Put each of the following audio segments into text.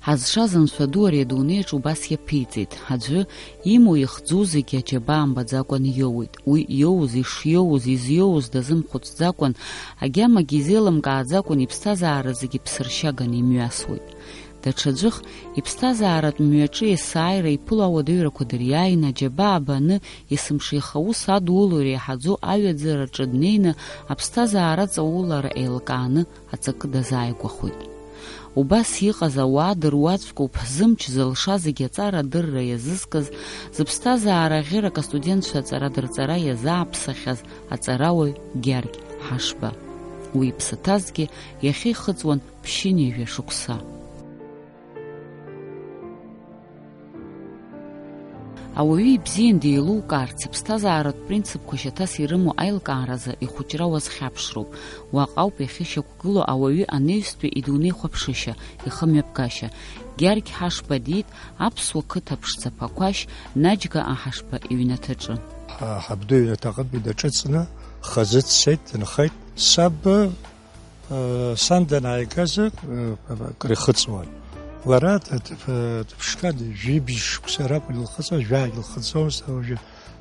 Ҳазшаз анцәа ду ари адунеиаҿ убас иаԥиҵеит, аӡәы имоу ихӡу зегьы аџьабаа мбаӡакәан иоуит. Уи иоуз, ишиоуз, изиоуз дазымхәыцӡакәан, агьамагьы изеилымкааӡакәан иԥсҭазаара зегьы ԥсыршьаган имҩасуеит. Даҽаӡәых иԥсҭазааратә мҩаҿы есааира иԥыло ауадаҩрақәа дыриааины, аџьабаа баны есымшеиха аус адууло иреиҳаӡоу аҩаӡараҿы днеины, аԥсҭазаара ҵаулара еилкааны аҵакы дазааигәахоит. Убас иҟаз ауаа дыруаӡәкоуп зымч зылша зегьы аҵара адырра иазызкыз, зыԥсҭазаара ӷьырак астудентцәа аҵарадырҵара иазааԥсахьаз аҵарауаҩ Гьаргь Ҳашба. Уи иԥсаҭазгьы иахьа ихыҵуан ԥшьынҩажәа шықәса. Ауаҩы ибзиан деилукаарц, иԥсҭазааратә принципқәа шьаҭас ирымоу аилкааразы ихәыҷра уазхьаԥшроуп. Уаҟа ауп иахьышьақәгыло ауаҩы анеҩстәи идунеихәаԥшышьа, ихымҩаԥгашьа. Гьаргь Ҳашба диит аԥсуа қыҭа ԥшӡа Ԥақәашь Наџьга Аҳашба иҩнаҭаҿы. Ҳабду иҩнаҭаҟынтә идаҿыҵны хазы дцеит, дынхеит. Саб сан данааигазы акыр ихыҵуан. Лара дыԥшқан жәибжь шықәса ракәын илхыҵуаз, жәаагь илхыҵуамызт,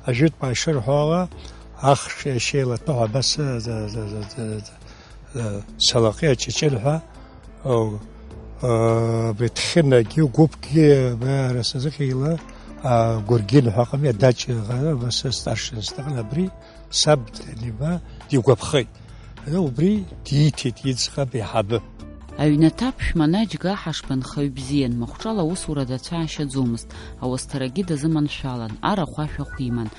ажәытә ишырҳәауа ахш еишеилатәоу абас салаҟи аҷыҷырҳәа бетхьынагьы гәыԥгьы расазыхьила гәыргьын ҳәаҟами адаҷаҟа абас старшинстваҟны абри саб ниба дигәаԥхеит. Убри дииҭеит иӡӷаб иҳабы. Аҩнаҭаԥшәма Наџьга Аҳашба нхаҩ бзиан, махәҿала аусура дацәаашьаӡомызт, ауасҭарагьы дазыманшәалан, арахә ашәахә иман.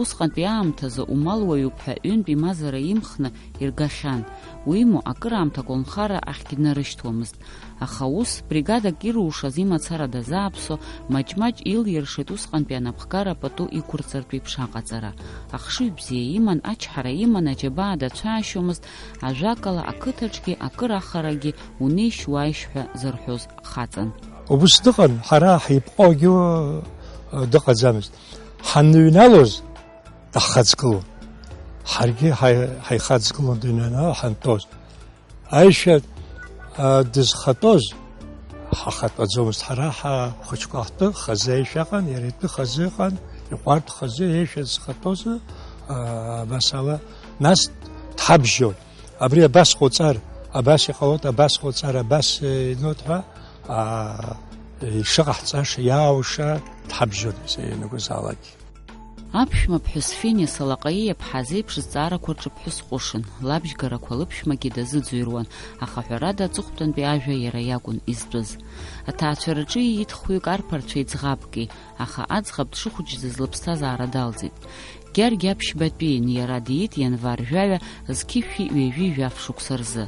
Усҟантәи аамҭазы умалуаҩуп ҳәа ҩынтә имазара имхны иргахьан. Уимоу акыраамҭа аколнхара ахьгьы днарышьҭуамызт. Аха ус бригадак ирушаз имацара дазааԥсо, маҷ-маҷ илиршеит усҟантәи анапхгара пату иқәырҵартә еиԥш аҟаҵара. Ахшыҩ бзиа иман, ачҳара иман, аџьабаа дацәаашьомызт, ажәакала ақыҭаҿгьы акырахарагьы унеишь-уааишь ҳәа зырҳәоз хаҵан. Убыс дыҟан, ҳара ҳипҟогьы дыҟаӡамызт. Ҳанныҩналоз даҳхаҵгылон. Ҳаргьы ҳаихаҵгылон дыҩнанало ҳантәоз. Аишәа дызхатәоз ҳахатәаӡомызт. Ҳара ҳхәыҷқәа ҳтәы хазы еишәаҟан, иара итәы хазы ыҟан, иҟәардә хазы еишәа зхатәоз абасала, нас дҳабжьон. Абри абас ҟоуҵар, абас иҟалоит, абас ҟоуҵар, абас иноуит ҳәа ишыҟаҳҵаша, иаауша дҳабжьон ианакәызаалакгьы. Аԥшәма ԥҳәыс Фениа Салаҟаиа иаԥҳа зеиԥш зҵаарақәа рҿы ԥҳәыс ҟәышын, лабжьгарақәа лыԥшәмагьы дазыӡырҩуан, аха ҳәарада аҵыхәтәантәи ажәа иара иакәын изтәыз. Аҭаацәараҿы иит хәҩык арԥарцәа иӡӷабки, аха аӡӷаб дшыхәыҷӡаз лыԥсҭазаара далҵит. Гьаргь аԥшьбатәиин, иара диит ианвар жәаҩа зқьышәи ҩажәи жәаф шықәса рзы.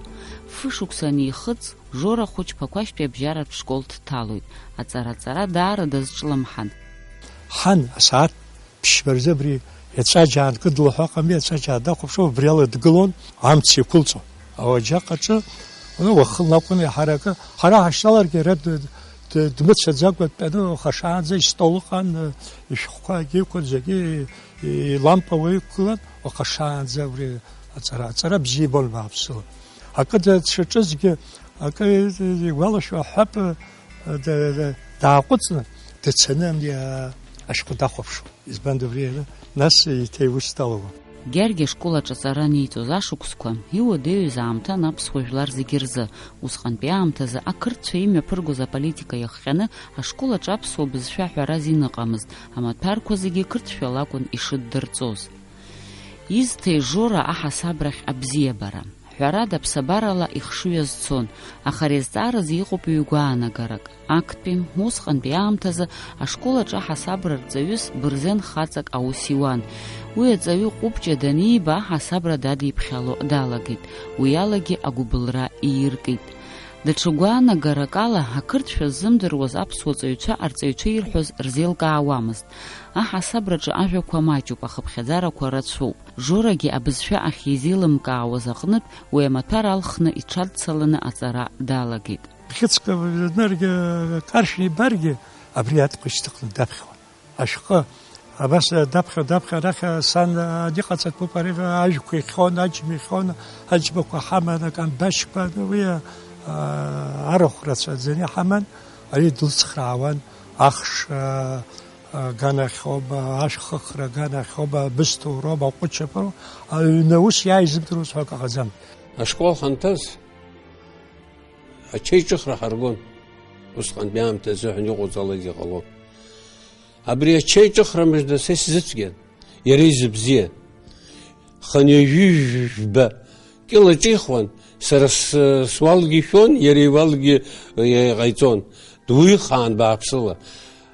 Фышықәса анихыҵ, Жора хәыҷ Ԥақәашьтәи абжьаратә школ дҭалоит. Аҵара даара дазҿлымҳан. Ҳан асааҭ ԥшьбарзы абри иаҵәаџьаа анкыдло ҳәа ыҟами, иаҵәаџьаа дахәаԥшуа, убри ала дгылон, амц иқәылҵо. Ауаџьаҟ аҿы уахынла акәын иҳаракы, ҳара ҳашьҭаларгьы иара дмыцәаӡакәа дтәаны хашаанӡа истол ыҟан, ишәҟәқәагьы иқәын, зегьы илампа иқәгылан, уахашаанӡа абри аҵара бзиа ибон бааԥсыла. Акы дшаҿызгьы, акы игәалашәо аҳәап дааҟәыҵны, дцаны ашәҟәы дахәаԥшуан. Избан абри нас еиҭа иус далалон. Гьаргь ашкол аҿы аҵара аниҵоз ашықәсқәа иуадаҩыз аамҭан аԥсуа жәлар зегьы рзы. Усҟантәи аамҭазы ақырҭцәа имҩаԥыргоз аполитика иахҟьаны ашкол аҿы аԥсуа бызшәа ҳәараз иныҟамызт. Амаҭәарқәа зегьы қырҭшәала акәын ишыддырҵоз. Изҭеи Жора аҳасабрахь абзиабара. Ҳәарада ԥсабарала ихшыҩ азцон, аха ари азҵааразы иҟоуп ҩ-гәаанагарак. Актәи, усҟантәи аамҭазы ашкол аҿы аҳасабра рҵаҩыс Бырзен хаҵак аус иуан. Уи аҵаҩы ҟәыбҷа даниба аҳасабра дадиԥхьало далагеит. Уи алагьы агәыбылра ииркит. Даҽа гәаанагарак ала ақырҭшәа ззымдыруаз аԥсуа ҵаҩцәа арҵаҩцәа ирҳәоз рзеилкаауамызт. Аҳасабраҿы ажәақәа маҷуп, ахыԥхьаӡарақәа рацәоуп. Жорагьы абызшәа ахьизеилымкаауаз аҟнытә уи амаҭәар алхны иҽадцаланы аҵара далагеит. Хьыҵәҟьа каршәны ибаргьы абри атҟәа ишьҭыхны даԥхьауан. Ашәҟы абас даԥхьа арахь сан аниҟаҵатәуп, ари ажәқәа ихьон, аџьма ихьон, аџьмақәа ҳаман, акамбашьқәа, уи арахә рацәаӡаны ҳаман, ари дылцхраауан ахш ганахьоба, ашхыхра ганахьоба, быстуроба, ҟәычаԥыроу аҩны ус иааизымдыруаз ҳәа акы ҟаӡам. Ашкол ҳанҭаз ачеиҿыхра ҳаргон, усҟантәи аамҭазы ҳәа иҟоуҵалакгьы ҟалон. Абри ачеиҿыхра мыжда са исзыцәгьан, иара изыбзиан. Хынҩажәижәба кьылаҿихуан, сара суалгьы ишәон, иара иуалгьы иҟаиҵон. Дуихаан бааԥсыла.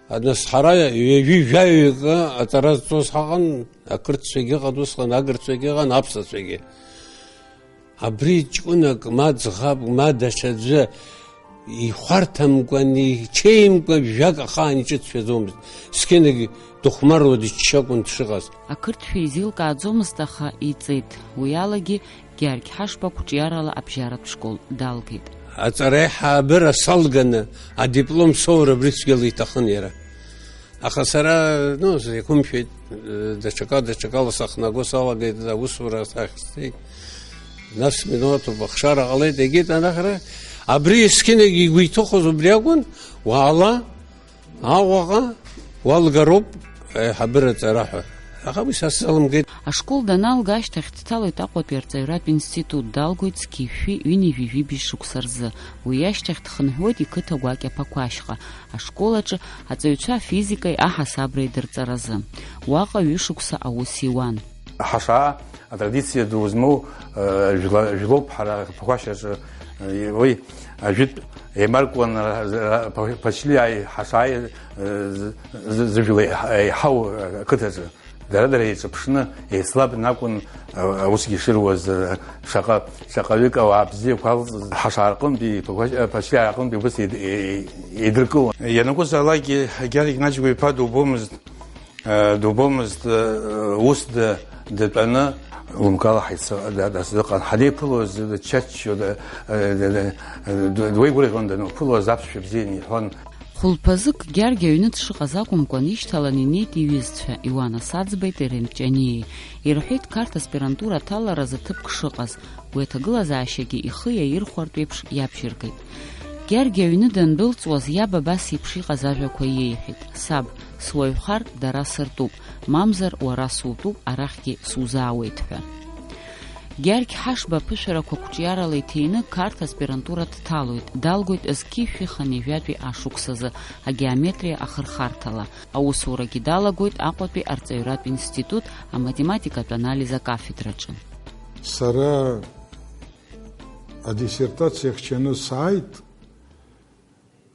Нас ҳара ҩажәижәаҩыка аҵара зҵоз ҳаҟан, ақырҭцәагьы ыҟан усҟан, агырцәагьы ыҟан, аԥсацәагьы. Абри ҷкәынак ма ӡӷаб, ма даҽаӡәы ихәарҭамкәан, ичеимкәан жәак ахаан иҿыцәаӡомызт. Зқьынагь дыхәмаруа дыччакәын дшыҟаз. Ақырҭшәа изеилкааӡомызт, аха иҵеит. Уи алагьы Георги Ҳашба қәҿиарала абжьаратә школ далгеит. Аҵара аиҳабыра салганы адиплом соура абри цәгьала иҭахын иара. Аха сара иқәымшәеит, даҽакала сахнаго салагеит, аусура сахьцеит. Нас минуҭуп ахшара ҟалеит, егьит анахра. Абри есқьынагь игәы иҭыхоз убри акәын, уаала Аҟәаҟа уалгароуп аиҳабыра аҵара ҳәа. Аха уи са сзалымгеит. Ашкол даналга ашьҭахь дҭалоит Аҟәатәи арҵаҩратә институт, далгоит зқьи-шәи ҩынҩажәижәи шықәса рзы. Уи ашьҭахь дхынҳәуеит иқыҭа гәакьаԥақәа ашьха, ашкол аҿы аҵаҩцәа афизикаи аҳасабреи дырҵаразы. Уаҟа ҩышықәса аус иуан. Ҳашаа атрадициа ду змоу жәлоуп ҳара ԥақәашьаҿы уи ажәытә еимаркуан ԥачлиааи ҳашааи зыжәла еиҳау ақыҭаҿы. Дара еиҿаԥшны еицлабны акәын усгьы ишыруаз шаҟаҩык ауаа бзиақәа ҳашаа рҟынтәи ԥачлиаа рҟынтәи убас еидыркылон. Ианакәызаалакгьы Георги Игнатьевич-иԥа дубомызт ус дтәаны лымкала ҳаицыҟан ҳадеиԥылоз дчаччо дуеигәырӷьон дануԥылоз аԥсшәа бзиан иҳәон. Хәылԥазык Георги аҩны дшыҟаз акәымкәан ишьҭалан инеит иҩызцәа Иуана Саӡбеи, Терент Ҷаниеи. Ирҳәеит қарҭ аспирантура аҭаларазы ҭыԥк шыҟаз, уи аҭагылазаашьагьы ихы иаирхәартә еиԥш иаԥшьыргеит. Георги аҩны дандәылҵуаз иаб абас еиԥш иҟаз ажәақәа иеиҳәеит. Саб, суаҩхар дара сыртәуп, мамзар уара сутәуп, арахьгьы сузаауеит ҳәа. Георги Ҳашба аԥышәарақәа қәҿиарала иҭины қарҭ аспирантура дҭалоит, далгоит зқьи-шәи хынҩажәатәи ашықәсазы, агеометриа ахырхарҭала. Аусурагьы далагоит Аҟәатәи арҵаҩратә институт аматематикатә анализ акафедраҿы. Сара адиссертациа хьчаны сааит,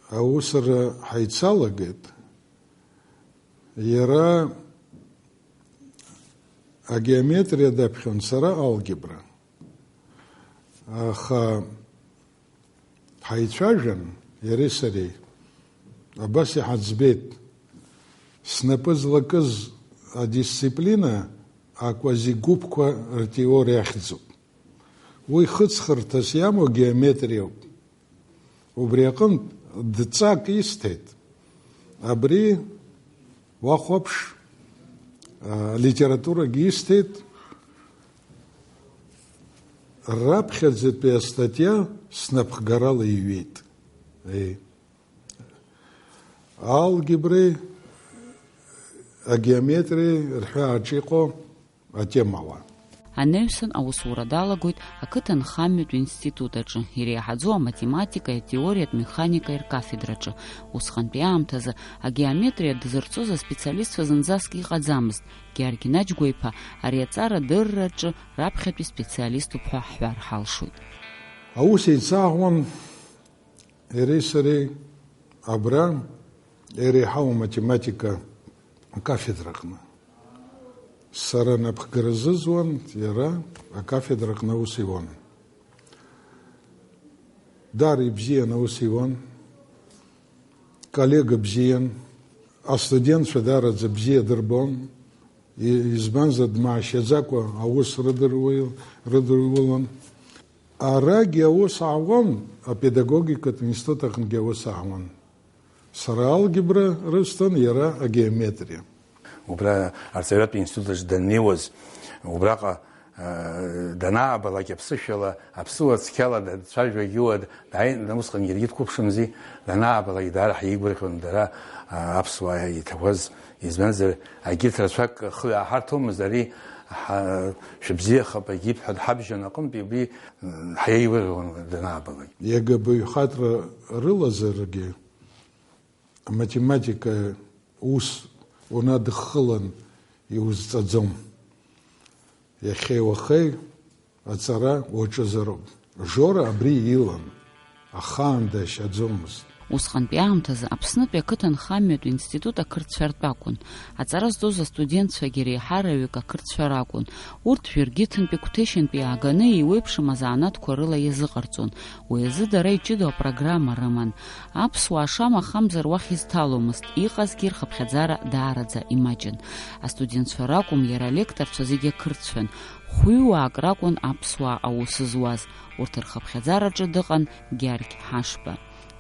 аусура ҳаицалагеит. Иара агеометрия даԥхьон, сара алгебра. Аха ҳаицәажәан иареи сареи. Абас иҳаӡбеит, снапы злакыз адисциплина аквазигәыԥқәа ртеориа ахьӡуп. Уи хыҵхырҭас иамоу геометриоуп. Убри аҟынтә дҵак исҭеит. Абри уахәаԥш литературагьы исҭеит. Раԥхьаӡатәи астатиа снапхгарала иҩеит. Алгебреи агеометриеи рҳәааҿы иҟоу атемала. Анаҩсан аусура далагоит ақыҭанхамҩатә институт аҿы, иреиҳаӡоу аматематикаи, атеориатә механикаи ркафедраҿы. Усҟантәи аамҭазы агеометриа дызырҵоз аспециалистцәа зынӡаск иҟаӡамызт. Георги Наџьгәа-иԥа ари аҵара адырраҿы раԥхьатәи специалиступ ҳәа ҳҳәар ҳалшоит. Аус еицаӷәын иареи сареи абра иреиҳау аматематика акафедраҟны. Сара напхгара зызуан, иара акафедраҟны аус иуан. Дара ибзиан аус иуан, коллега бзиан, астудентцәа дараӡа бзиа дырбон, избанзар дмаашьаӡакәа аус рыдырулон. Арагьы аус аауан, апедагогикатә институт аҟнгьы аус аауан. Сара алгебра рысҭон, иара агеометриа. Убра арҵаҩратәи институт аҿы даннеиуаз, убраҟа данаабалак аԥсышәала аԥсуа цқьала дцәажәагьуа усҟан иаргьы дқәыԥшымзи данаабалак даара ҳигәырӷьон дара аԥсуаа иҭахәаз избанзар агьырҭ рацәак хы ааҳарҭомызт ари шәыбзиахап агьип ҳәа дҳабжьон аҟынтәи убри ҳиеигәырӷьон данаабалак. Иага баҩхатәра рылазаргьы аматематика ус унадыххылан иузҵаӡом. Иахьеи уахеи аҵара уаҿызароуп. Жора абри илан, ахаан дашьаӡомызт. Усҟантәи аамҭазы Аԥснытәи ақыҭанхамҩатәи институт ақырҭцәа ртәы акәын. Аҵара зҵоз астудентцәагьы реиҳараҩык ақырҭцәа ракәын. Урҭ Жәыргьыҭынтәи Қәҭешьынтәи ааганы еиуеиԥшым азанааҭқәа рыла иазыҟарҵон. Уи азы дара иҷыдоу апрограмма рыман. Аԥсуаа шамахамзар уахь изҭаломызт. Иҟазгьы рхыԥхьаӡара даараӡа имаҷын. Астудентцәа ракәым, иара алекторцәа зегьы ақырҭцәан. Хәҩуаак ракәын аԥсуаа аус зуаз. Урҭ рхыԥхьаӡараҿы дыҟан Гьаргь Ҳашба.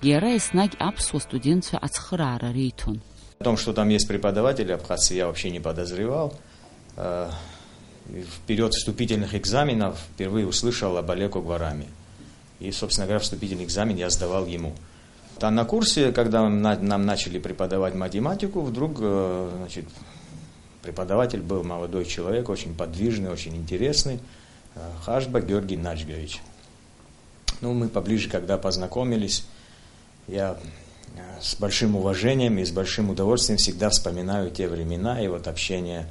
Иара еснагь аԥсуа студентцәа ацхыраара реиҭон. О том, что там есть преподаватели абхазцы, я вообще не подозревал. В период вступительных экзаменов впервые услышал об Олеку Гвараме. И, собственно говоря, вступительный экзамен я сдавал ему. Там на курсе, когда нам начали преподавать математику, вдруг преподаватель был молодой человек, очень подвижный, очень интересный, Хашба Георгий Наджгович. Мы поближе, когда познакомились, я с большим уважением и с большим удовольствием всегда вспоминаю те времена и общение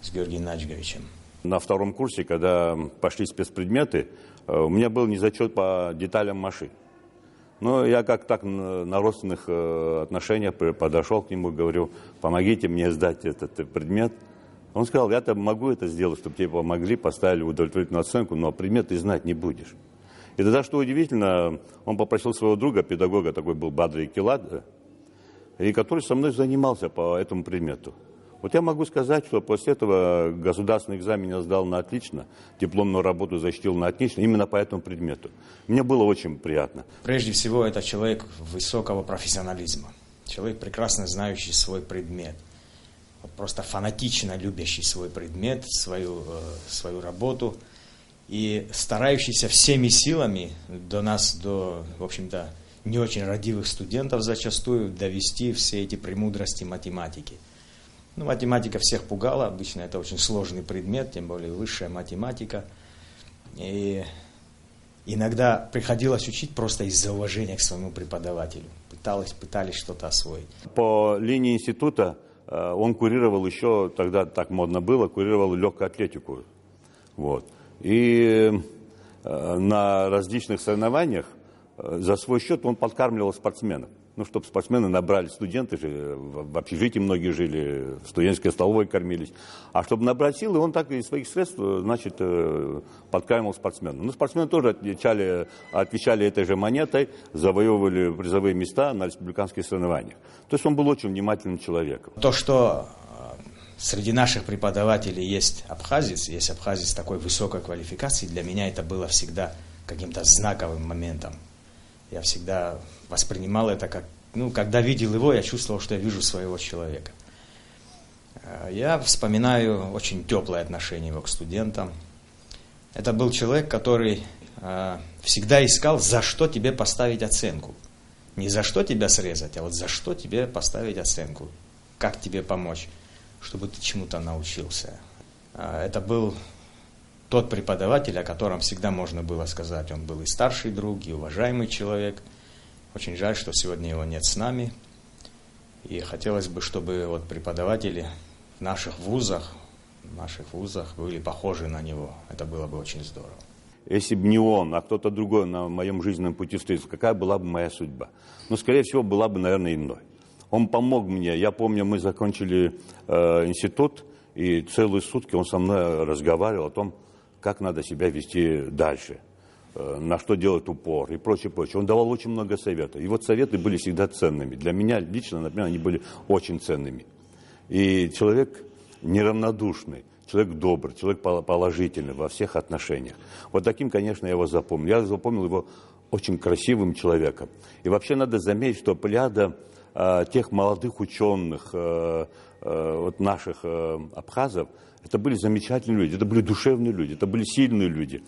с Георгием Наджговичем. На втором курсе, когда пошли спецпредметы, у меня был незачет по деталям машин. Но я как так на родственных отношениях подошел к нему и говорю: помогите мне сдать этот предмет. Он сказал: я-то могу это сделать, чтобы тебе помогли, поставили удовлетворительную оценку, но предмет ты знать не будешь. И тогда, что удивительно, он попросил своего друга, педагога, такой был Бадрий Килад, и который со мной занимался по этому предмету. Вот я могу сказать, что после этого государственный экзамен я сдал на отлично, дипломную работу защитил на отлично, именно по этому предмету. Мне было очень приятно. Прежде всего, это человек высокого профессионализма, человек, прекрасно знающий свой предмет, просто фанатично любящий свой предмет, свою работу, и старающийся всеми силами до нас, до, в общем-то, не очень родивых студентов зачастую, довести все эти премудрости математики. Математика всех пугала, обычно это очень сложный предмет, тем более высшая математика. И иногда приходилось учить просто из-за уважения к своему преподавателю. Пытались что-то освоить. По линии института он курировал еще, тогда так модно было, курировал легкую атлетику. И на различных соревнованиях за свой счет он подкармливал спортсменов. Чтобы спортсмены набрали, студенты же, в общежитии многие жили, в студенческой столовой кормились. А чтобы набрать силы, он так из своих средств, подкармливал спортсменов. Спортсмены тоже отвечали этой же монетой, завоевывали призовые места на республиканских соревнованиях. То есть он был очень внимательным человеком. То, что среди наших преподавателей есть абхазец такой высокой квалификации, для меня это было всегда каким-то знаковым моментом. Я всегда воспринимал это как, когда видел его, я чувствовал, что я вижу своего человека. Я вспоминаю очень теплое отношение его к студентам. Это был человек, который всегда искал, за что тебе поставить оценку. Не за что тебя срезать, а вот за что тебе поставить оценку. Как тебе помочь, чтобы ты чему-то научился. Это был тот преподаватель, о котором всегда можно было сказать. Он был и старший друг, и уважаемый человек. Очень жаль, что сегодня его нет с нами. И хотелось бы, чтобы преподаватели в наших вузах были похожи на него. Это было бы очень здорово. Если бы не он, а кто-то другой на моем жизненном пути встретился, какая была бы моя судьба? Скорее всего, была бы, наверное, иной. Он помог мне. Я помню, мы закончили институт, и целые сутки он со мной разговаривал о том, как надо себя вести дальше, на что делать упор и прочее. Он давал очень много советов. И советы были всегда ценными. Для меня лично, например, они были очень ценными. И человек неравнодушный, человек добрый, человек положительный во всех отношениях. Таким, конечно, я его запомнил. Я запомнил его очень красивым человеком. И вообще надо заметить, что плеяда тех молодых ученых, наших абхазов, Это были замечательные люди, это были душевные люди, это были сильные люди.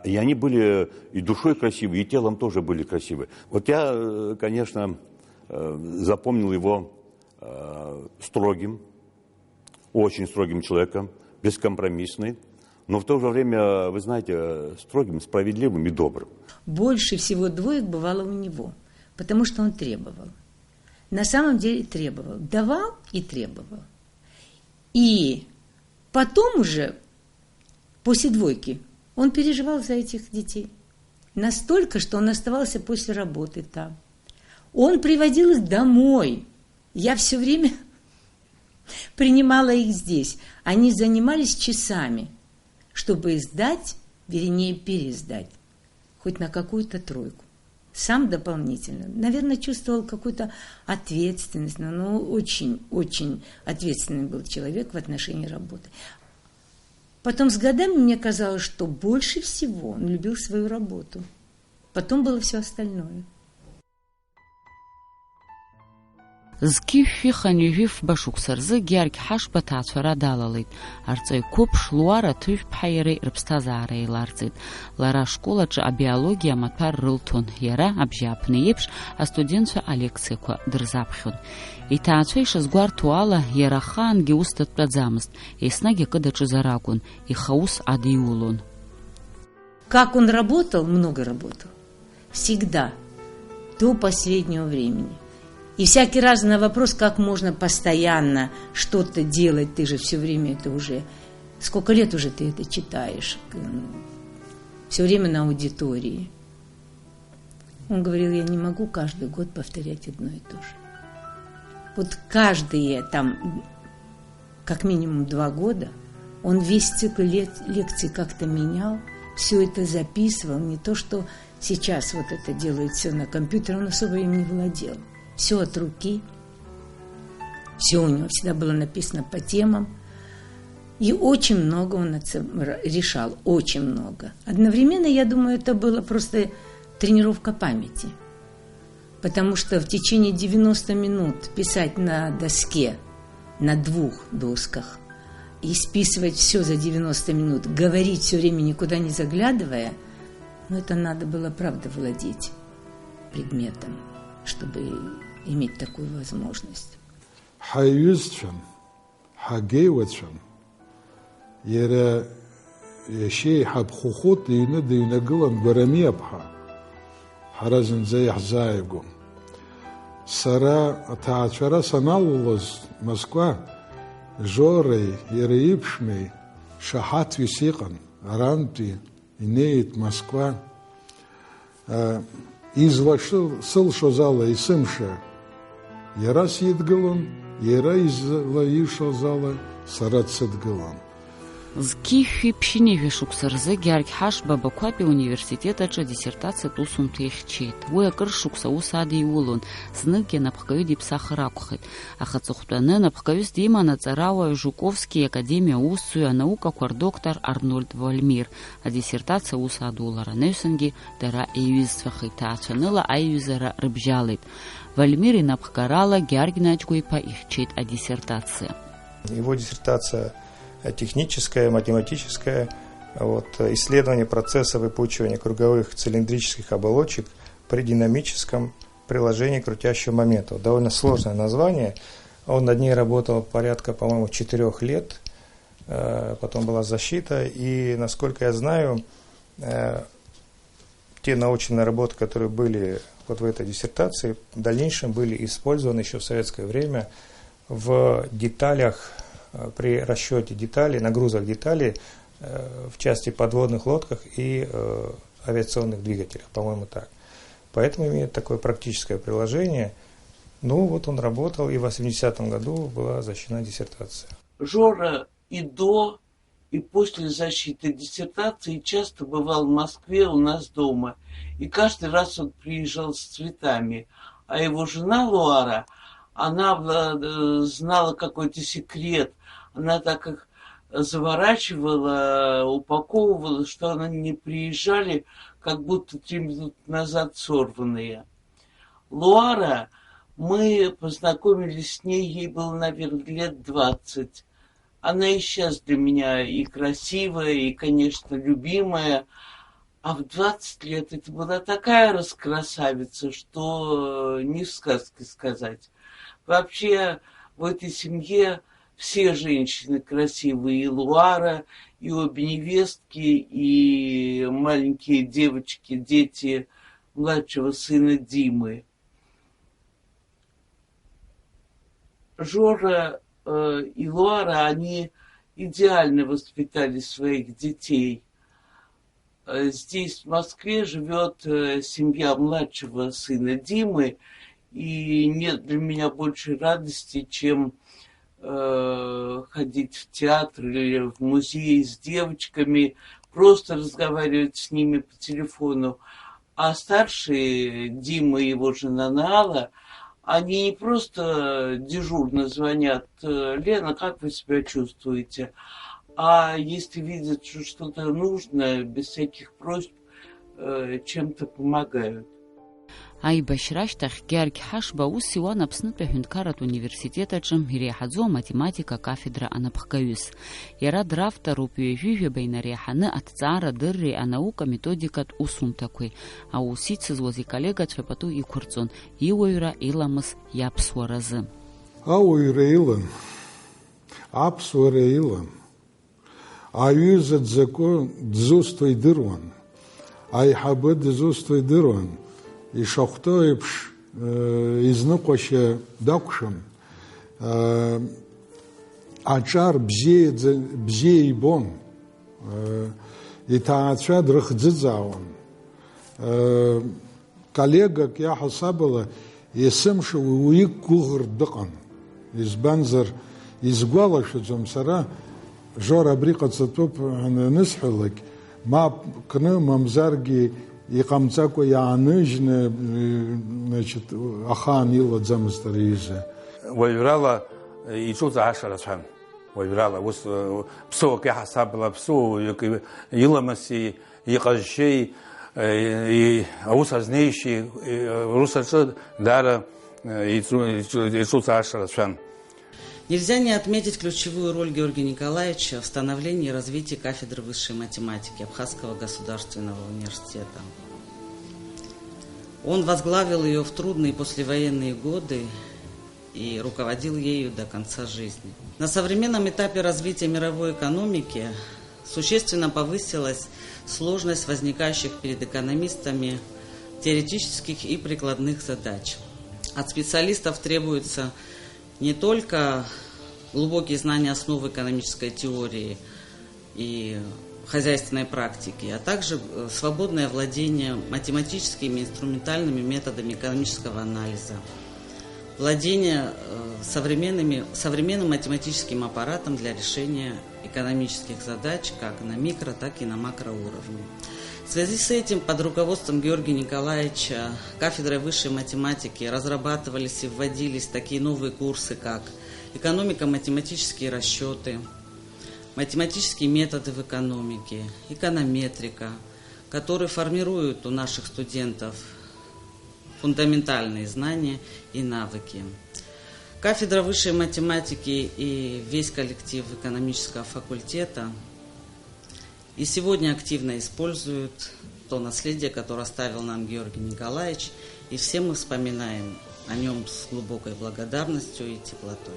И они были и душой красивые, и телом тоже были красивые. Вот я, конечно, запомнил его строгим, очень строгим человеком, бескомпромиссный, но в то же время, вы знаете, строгим, справедливым и добрым. Больше всего двоек бывало у него, потому что он требовал. На самом деле требовал. Давал и требовал. И потом уже, после двойки, он переживал за этих детей. Настолько, что он оставался после работы там. Он приводил их домой. Я все время принимала их здесь. Они занимались часами, чтобы сдать, вернее, пересдать. Хоть на какую-то тройку. Сам дополнительно. Наверное, чувствовал какую-то ответственность. Но очень ответственный был человек в отношении работы. Потом с годами мне казалось, что больше всего он любил свою работу. Потом было все остальное. Зкифи ханювив башуксарзы Георг Хашба таацәара далалеит. Арҵаҩ қәыԥш Луара ҭыжәԥҳа иареи рыԥсҭазаара еиларҵеит. Лара ашколаҿы абиологиа амаҭәар рылҭон, иара абжьааԥны еиԥш астудентцәа алекциақәа дырзаԥхьон. Иҭаацәа ишазгәарҭо ала, иара ахаангьы ус дытәаӡамызт, еснагь акы даҿызар акәын, ихы аус адиулон. Как он работал, много работал. Всегда. До последнего времени. И всякий раз на вопрос, как можно постоянно что-то делать, ты же все время это уже... Сколько лет уже ты это читаешь? Все время на аудитории. Он говорил, я не могу каждый год повторять одно и то же. Вот каждые там, как минимум 2 года, он весь цикл лекций как-то менял, все это записывал. Не то, что сейчас вот это делает все на компьютере, он особо им не владел. Все от руки, все у него всегда было написано по темам. И очень много он решал, очень много. Одновременно, я думаю, это была просто тренировка памяти. Потому что в течение 90 минут писать на доске, на 2 досках, и списывать все за 90 минут, говорить все время, никуда не заглядывая, ну, это надо было, правда, владеть предметом, чтобы иметь такую возможность. Хаюзчан, хагейвачан, яра яшей хабхухот дина галан гварамиабха, харазин заяхзаегу. Сара атаачара саналулаз Москва, жорей яраипшмей, шахат висикан, аранти, инеет Москва, излашил сылшозала и сымша. Яра сидгалан, яра излаишозала сарацидгалан. Зкифи ԥшьынҩажәа шықәса рзы Георг Ҳашба Бақәатәи университет аҿы диссертациатә усумҭа ихьчеит. Уи акыр шықәса ус адиулон, зныкгьы анапхгаҩы диԥсахыр акәхеит. Аха ҵыхәтәаны напхгаҩыс диман аҵарауаҩ Жуковски иакадемиа аусзуҩ анаукақәа рдоктор Арнольд Вальмир. Адиссертациа ус адулара анаҩсангьы дара еиҩызцәахеит. Ҭаацәаныла аиҩызара рыбжьалеит. Вальмир инапхгарала Георг Наџьгәа-иԥа ихьчеит адиссертациа. Его диссертация техническое, математическое, исследование процесса выпучивания круговых цилиндрических оболочек при динамическом приложении крутящего момента. Довольно сложное название. Он над ней работал порядка, по-моему, 4 лет. Потом была защита. И, насколько я знаю, те научные наработки, которые были вот в этой диссертации, в дальнейшем были использованы еще в советское время в деталях, при расчете деталей, нагрузок деталей в части подводных лодках и авиационных двигателях, по-моему, так. Поэтому имеет такое практическое приложение. Ну, вот он работал, и в 80-м году была защищена диссертация. Жора и до, и после защиты диссертации часто бывал в Москве у нас дома. И каждый раз он приезжал с цветами. А его жена Луара, она знала какой-то секрет. Она так их заворачивала, упаковывала, что они не приезжали, как будто 3 минуты назад сорванные. Луара, мы познакомились с ней, ей было, наверное, лет 20. Она и сейчас для меня и красивая, и, конечно, любимая. А в 20 лет это была такая раскрасавица, что не в сказке сказать. Вообще в этой семье все женщины красивые. И Луара, и обе невестки, и маленькие девочки, дети младшего сына Димы. Жора и Луара, они идеально воспитали своих детей. Здесь, в Москве, живет семья младшего сына Димы, и нет для меня большей радости, чем ходить в театр или в музей с девочками, просто разговаривать с ними по телефону. А старшие, Дима и его жена Наала, они не просто дежурно звонят: «Лена, как вы себя чувствуете?» А если видят, что что-то нужно, без всяких просьб, чем-то помогают. Аибашьра шьҭахь Георги Ҳашба аус иуан Аԥснытәи аҳәынҭқарратә университет аҿы иреиҳаӡоу аматематика кафедра анапхгаҩыс. Иара дравторуп ҩажәижәаба инареиҳаны аҭҵаара-дырреи анаука методикатә усумҭақәеи. Аус ицызуаз иколлегацәа пату иқәырҵон иуаҩра иламыс иаԥсуаразы. Ауаҩра илан, аԥсуара илан, аҩыза дзаку дзусҭо идыруан, аиҳабы дызусҭо идыруан. Ишахәҭоу еиԥш изныҟәашьа дақәшәон, аҿар бзиа ибон, иҭаацәа дрыхӡыӡаауан. Коллегак иаҳасабала есымша уи иқәгәыӷыр дыҟан. Избанзар изгәалашәаӡом сара Жора абри ҟаҵатәуп анысҳәалак, мап кны мамзаргьы иҟамҵакәа иааныжьны, значит, ахаан илаӡамызт ари аҩыза. Уаҩрала иҿуҵааша рацәан. Уаҩрала ус ԥсыуак иаҳасабала, ԥсыуаҩык иламыси, иҟазшьеи, аус азнеишьеи рус аҿы даара иҿуҵааша рацәан. Нельзя не отметить ключевую роль Георгия Николаевича в становлении и развитии кафедры высшей математики Абхазского государственного университета. Он возглавил ее в трудные послевоенные годы и руководил ею до конца жизни. На современном этапе развития мировой экономики существенно повысилась сложность возникающих перед экономистами теоретических и прикладных задач. От специалистов требуется не только глубокие знания основ экономической теории и хозяйственной практики, а также свободное владение математическими инструментальными методами экономического анализа, владение современным математическим аппаратом для решения экономических задач как на микро, так и на макроуровне. В связи с этим под руководством Георгия Николаевича кафедрой высшей математики разрабатывались и вводились такие новые курсы, как экономико-математические расчеты, математические методы в экономике, эконометрика, которые формируют у наших студентов фундаментальные знания и навыки. Кафедра высшей математики и весь коллектив экономического факультета и сегодня активно используют то наследие, которое оставил нам Георгий Николаевич, и все мы вспоминаем о нем с глубокой благодарностью и теплотой.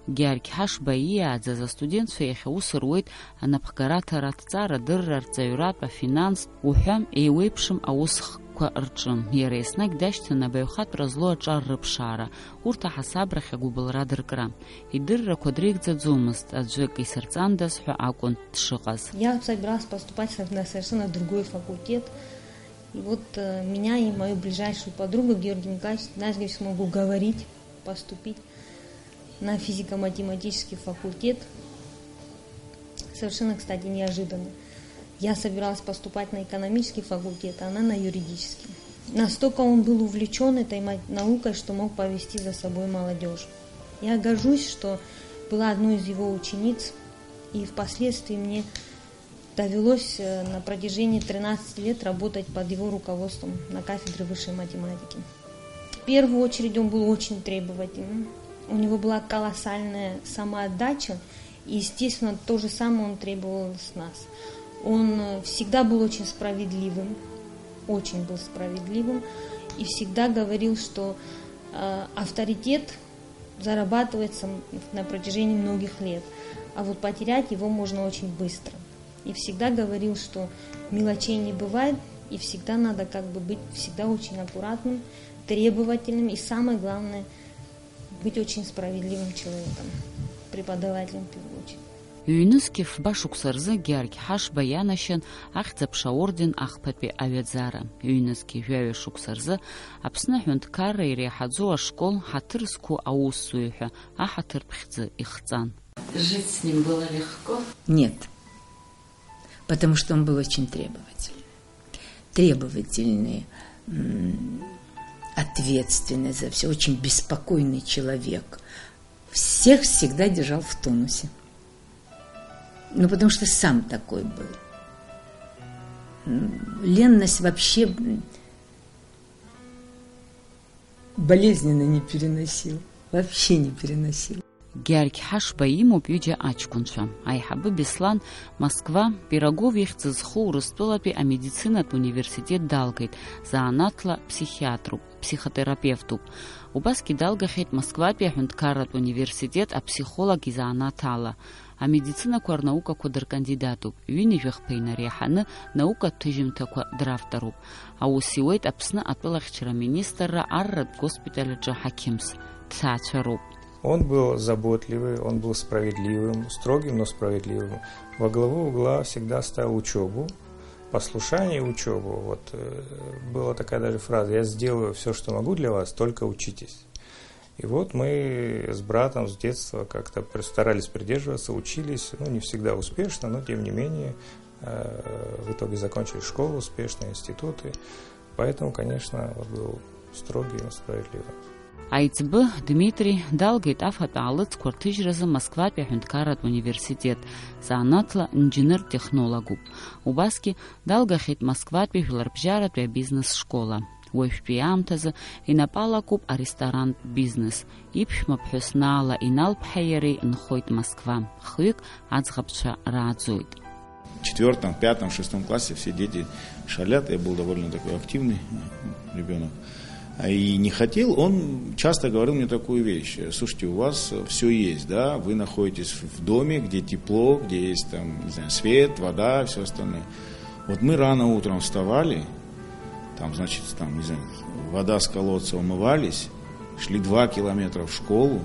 Георги Ҳашба иааӡаз астудентцәа иахьа ус руеит анапхгараҭара, аҭҵаара-дырра, арҵаҩратә, афинанстә уҳәа еиуеиԥшым аусхқәа рҿы. Иара еснагь дашьҭан абаҩхатәра злоу аҿар рыԥшаара, урҭ аҳасабрахь агәыбылра дыркра. Идыррақәа дреигӡаӡомызт, аӡәык исырҵандаз ҳәа акәын дшыҟаз. Я собиралась поступать на совершенно другой факультет. И вот меня и мою ближайшую подругу Георгий Николаевич смог уговорить поступить на физико-математический факультет. Совершенно, кстати, неожиданно. Я собиралась поступать на экономический факультет, а она на юридический. Настолько он был увлечен этой наукой, что мог повести за собой молодежь. Я горжусь, что была одной из его учениц, и впоследствии мне довелось на протяжении 13 лет работать под его руководством на кафедре высшей математики. В первую очередь он был очень требовательным. У него была колоссальная самоотдача, И, естественно, то же самое он требовал с нас. Он всегда был очень справедливым, очень был справедливым, и всегда говорил, что авторитет зарабатывается на протяжении многих лет, а вот потерять его можно очень быстро. И всегда говорил, что мелочей не бывает, и всегда надо быть всегда очень аккуратным, требовательным, и самое главное, быть очень справедливым человеком, преподавателем в первую очередь. Ҩнызқьыф башықәсырзы Георги Ҳашба ианашьан ахьӡ-аԥша аорден ахԥатәи аҩаӡара. Ҩнызқьи жәаҩа шықәса рзы Аԥсны аҳәынҭқарра иреиҳаӡоу ашкол ҳаҭыр зқәу аусзуҩ ҳәа аҳаҭыртә хьӡы ихҵан. Жить с ним было легко? Нет, потому что он был очень требовательный. Требовательный, ответственный за все, очень беспокойный человек. Всех всегда держал в тонусе. Ну, потому что сам такой был. Ленность вообще болезненно не переносил. Вообще не переносил. Георги Ҳашба имоуп ҩыџьа аҷкәынцәа. Аиҳабы Беслан Москва Пирогов ихьӡ зху Урыстәылатәи амедицинатә университет далгеит, заанаҭла ԥсихиатруп, психотерапевтуп. Убасгьы далгахьеит Москватәи аҳәынҭқарратә университет аԥсихолог изаанаҭ ала. Амедицинақәа рнаукақәа дыркандидатуп, ҩынҩажәахԥа инареиҳаны наукатә ҭыжьымҭақәа дравторуп. Аус иуеит Аԥсны атәылахьчара министрра арратә госпиталь аҿы ҳақьымс, дҭаацәароуп. Он был заботливый, он был справедливым, строгим, но справедливым. Во главу угла всегда ставил учебу, послушание и учебу. Вот была такая даже фраза: «Я сделаю все, что могу для вас, только учитесь». И вот мы с братом с детства как-то старались придерживаться, учились, ну не всегда успешно, но тем не менее в итоге закончили школу успешно, институты. Поэтому, конечно, вот был строгий, но справедливый. Аиҵбы Дмитрий далгеит афатә аалыҵқәа рҭыжьразы Москватәи аҳәынҭқарратә университет, заанаҭла инженер-технологуп. Убасгьы далгахьеит Москватәи жәларбжьаратәи абизнес школа. Уажәтәи аамҭазы инапалакуп аресторантә бизнес. Иԥшәма ԥҳәыс Наала Иналԥҳа иареи нхоит Москва. Хҩык аӡӷабцәа рааӡоит. В 4, 5, 6 классе все дети шалят. Я был довольно такой активный ребенок. И не хотел, он часто говорил мне такую вещь: слушайте, у вас все есть, да, вы находитесь в доме, где тепло, где есть там, не знаю, свет, вода, все остальное. Вот мы рано утром вставали, там, значит, там, не знаю, вода с колодца, умывались, шли 2 километра в школу,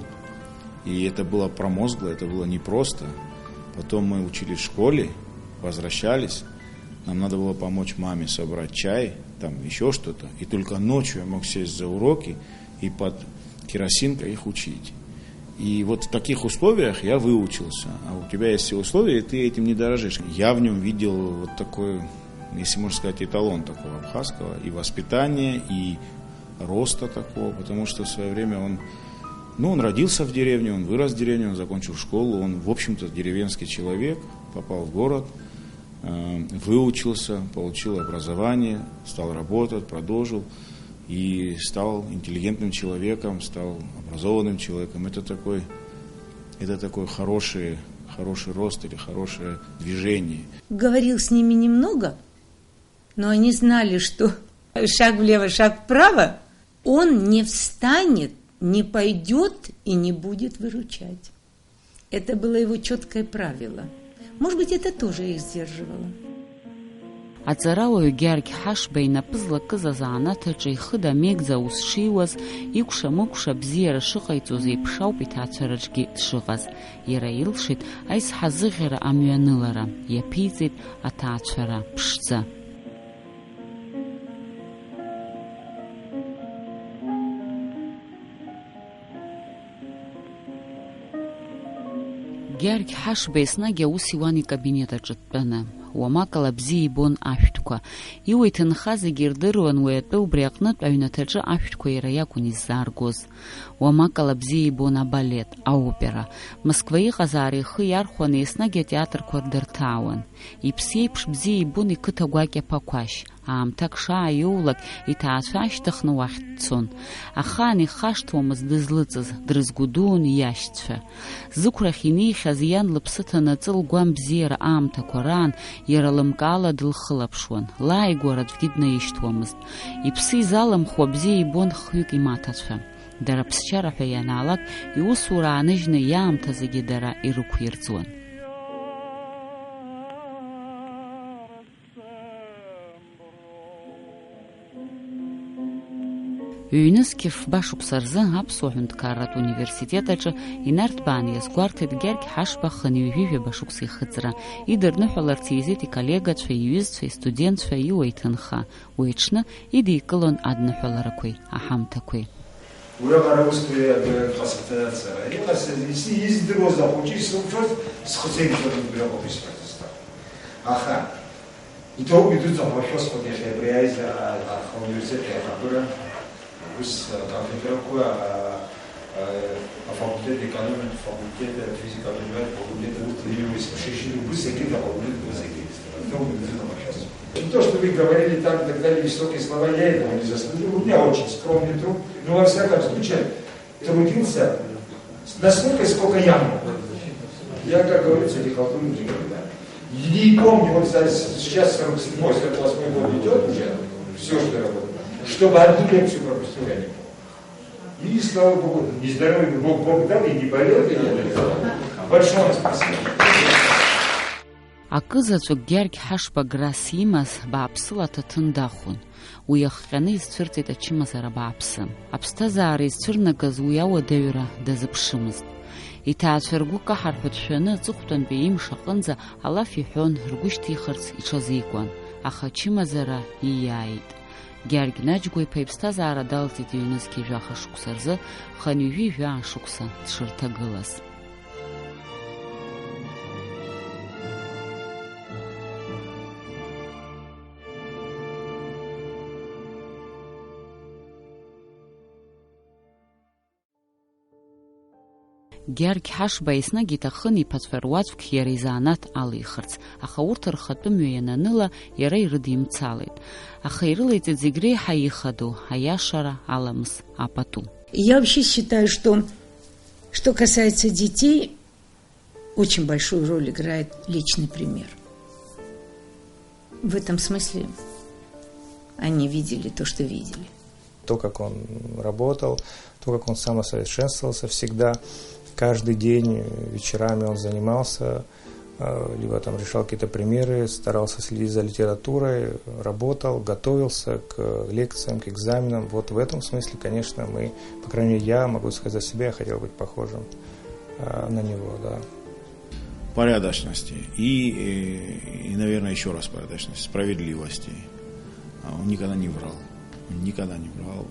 и это было промозгло, это было непросто. Потом мы учились в школе, возвращались, нам надо было помочь маме собрать чай, там еще что-то, и только ночью я мог сесть за уроки и под керосинкой их учить. И вот в таких условиях я выучился. А у тебя есть все условия, и ты этим не дорожишь. Я в нем видел вот такой, если можно сказать, эталон такого абхазского, и воспитания, и роста такого, потому что в свое время он родился в деревне, он вырос в деревне, он закончил школу, он, в общем-то, деревенский человек, попал в город, выучился, получил образование, стал работать, продолжил и стал интеллигентным человеком, стал образованным человеком. Это такой хороший рост или хорошее движение. Говорил с ними немного, но они знали, что шаг влево, шаг вправо, он не встанет, не пойдет и не будет выручать. Это было его четкое правило. Может быть, это тоже их сдерживало. Аҵарауаҩ Георги Ҳашба инапы злакыз азаанаҭаҿы ихы дамеигӡа аус шиуаз, икәша-мыкәша абзиара шыҟаиҵоз еиԥш ауп иҭаацәараҿгьы дшыҟаз. Иара илшеит аизҳа зыӷьара амҩанылара, иаԥиҵеит аҭаацәара ԥшӡа. Георги Ҳашба еснагь аус иуан икабинет аҿы дтәаны. уамакала бзиа ибон ашәҭқәа. Иуа иҭынха зегьы ирдыруан уи атәы убри аҟнытә аҩнаҭаҿы ашәҭқәа иара иакәын иззааргоз. Уамакала бзиа ибон абалет, аопера. Москва иҟазаара ихы иархәаны еснагь атеатрқәа рдырҭаауан. Иԥсы еиԥш бзиа ибон иқыҭа гәакьа Ԥақәашь. Аамҭак шааиоулак иҭаацәа ашьҭыхны уахь дцон. Ахаан ихашҭуамызт дызлыҵыз, дрызгәыдуун иашьцәа. Зықәрахь инеихьаз иан лыԥсы ҭанаҵы лгәам бзиара аамҭақәа раан иара лымкаала дылхылаԥшуан. Лааигәара аӡәгьы днаишьҭуамызт. Иԥсы изаламхуа бзиа ибон хҩык имаҭацәа. Дара ԥсшьара ҳәа ианаалак, иусура ааныжьны иаамҭа зегьы дара ирықәирӡуан. Ҩнызқьи фба шықәса рзы Аԥсуа Ҳәынҭқарратә университет аҿы инарҭбаан иазгәарҭеит Гьаргь Ҳашба хынҩажәижәаба шықәса ихыҵра. Идырныҳәаларц иизеит иколлегацәа, иҩызцәа, истудентцәа, иуа иҭынха. Уи аҽны идикылон адныҳәаларақәеи, аҳамҭақәеи. Уиаҟара усқәа ассоциациара иҟаз издыруаз ахәыҷы исылшоз схы-сеиқәшәа убриаҟоуп исҳәарц. Аха итоуп идыҵахәашәозхоит иахьа абри аиза ауниверситет аихатәыра ус кафедрақәа афакультет економика, факультет физика, факультет шишины высоки, факультет высоки. То, что вы говорили там и так далее, высокие слова, я этого не заслужил. У меня очень скромный труд, но во всяком случае трудился настолько, сколько я мог. Я, как говорится, не халтурю никогда. Не помню, вот сейчас 47-48 год идет уже, все, что я работаю, чтобы одну лекцию пропустил, я не помню. И, слава Богу, не здоровье Бог дал, и не болел, и не болел. Большое вам спасибо. Акызаҵәык Гьаргь Ҳашба грас имаз бааԥсыла аҭаҭын дахәон. Уи ахҟьаны изцәырҵит ачымазара бааԥсы. Аԥсҭазаара изцәырнагаз уи ауадаҩра дазыԥшымызт. Иҭаацәа ргәы каҳар ҳәа дшәаны аҵыхәтәантәи имш аҟынӡа алаф иҳәон, ргәы шьҭихырц иҽазикуан. Аха ачымазара ииааит. Гьаргь Наџьгәа-иԥа иԥсҭазаара далҵит иҩнызқьи жәаха шықәса рзы, ханҩажәи жәаа шықәса дшырҭагылаз. Гьаргь Ҳашба еснагь иҭахын иԥацәа руаӡәк иара изаанаҭ алихырц, аха урҭ рхатәы мҩа иананыла иара ирыдимцалеит. Аха ирылеиҵеит зегь реиҳа ихадоу аиашара, аламыс, апату. Я вообще считаю, что касается детей, очень большую роль играет личный пример. В этом смысле они видели то, что видели. То, как он работал, то, как он самосовершенствовался всегда. Каждый день вечерами он занимался, либо там решал какие-то примеры, старался следить за литературой, работал, готовился к лекциям, к экзаменам. Вот в этом смысле, конечно, мы, по крайней мере, я могу сказать за себя, я хотел быть похожим на него, да. Порядочности и, наверное, еще раз порядочности, справедливости. Он никогда не врал. Он никогда не врал.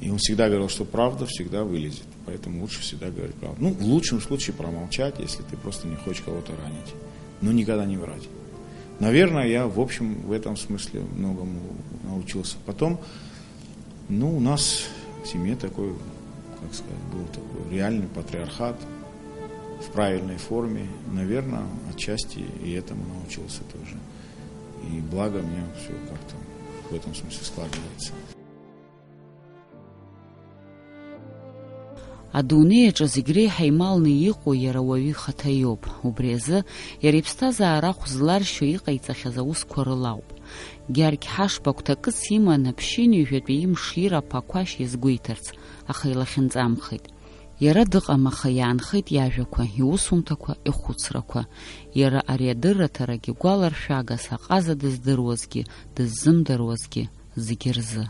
И он всегда говорил, что правда всегда вылезет. Поэтому лучше всегда говорить правду. Ну, в лучшем случае промолчать, если ты просто не хочешь кого-то ранить. Но никогда не врать. Наверное, я, в общем, в этом смысле многому научился. Потом, у нас в семье такой, как сказать, был такой реальный патриархат в правильной форме. Наверное, отчасти и этому научился тоже. И благо мне все как-то в этом смысле складывается. Адунеи аҿы зегь реиҳа ималны иҟоу иара уаҩы ихаҭа иоуп. Убри азы иара иԥсҭазаара ахә зларшьо иҟаиҵахьаз аусқәа рыла ауп. Гьаргь Ҳашба гәҭакыс иман аԥшьынҩажәатәи имш ира Ԥақәашь иазгәеиҭарц, аха илахьынҵамхеит. Иара дыҟам, аха иаанхеит иажәақәа, иусумҭақәа, ихәыцрақәа. Иара ари адырраҭарагьы гәаларшәагас аҟаза дыздыруазгьы, дыззымдыруазгьы зегьы рзы.